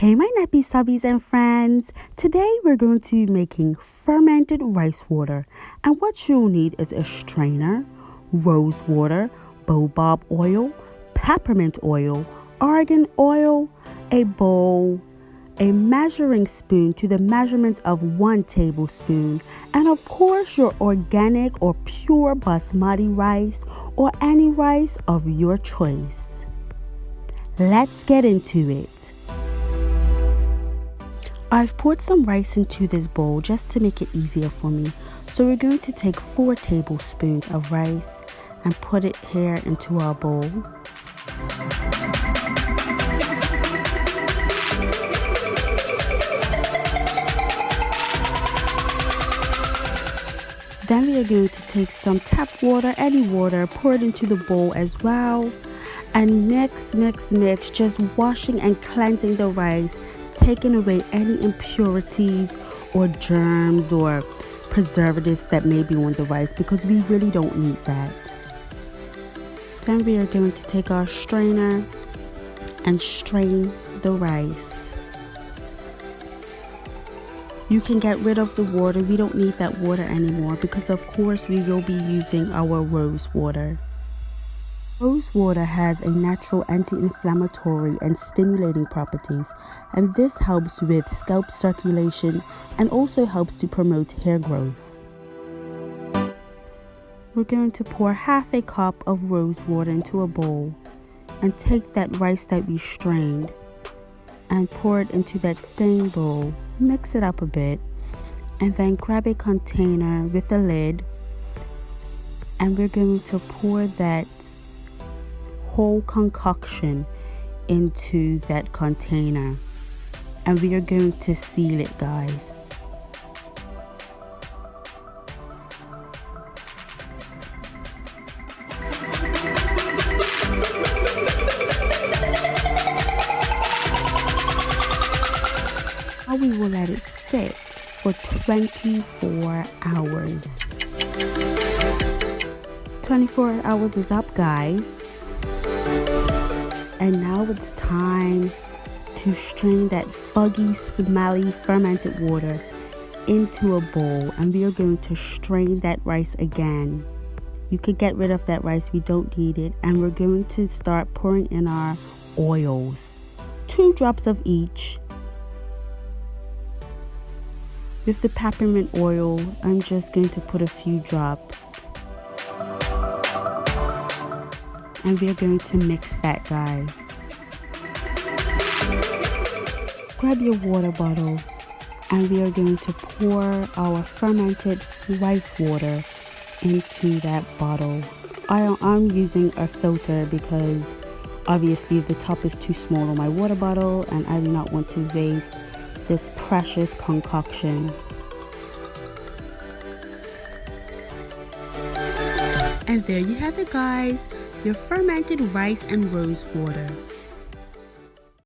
Hey my nappy subbies and friends, today we're going to be making fermented rice water, and what you'll need is a strainer, rose water, baobab oil, peppermint oil, argan oil, a bowl, a measuring spoon to the measurement of 1 tablespoon, and of course your organic or pure basmati rice or any rice of your choice. Let's get into it. I've poured some rice into this bowl just to make it easier for me. So we're going to take 4 tablespoons of rice and put it here into our bowl. Then we are going to take some tap water, any water, pour it into the bowl as well. And mix, just washing and cleansing the rice, taking away any impurities or germs or preservatives that may be on the rice, because we really don't need that. Then we are going to take our strainer and strain the rice. You can get rid of the water. We don't need that water anymore because of course we will be using our rose water. Rose water has a natural anti-inflammatory and stimulating properties, and this helps with scalp circulation and also helps to promote hair growth. We're going to pour half a cup of rose water into a bowl and take that rice that we strained and pour it into that same bowl. Mix it up a bit and then grab a container with a lid, and we're going to pour that whole concoction into that container, and we are going to seal it, guys. Now we will let it sit for 24 hours. 24 hours is up, guys. And now it's time to strain that fuggy, smelly, fermented water into a bowl, and we are going to strain that rice again. You could get rid of that rice, we don't need it, and we're going to start pouring in our oils. 2 drops of each. With the peppermint oil, I'm just going to put a few drops. And we're going to mix that, guys. Grab your water bottle and we are going to pour our fermented rice water into that bottle. I'm using a filter because obviously the top is too small on my water bottle and I do not want to waste this precious concoction. And there you have it, guys. Your fermented rice and rose water.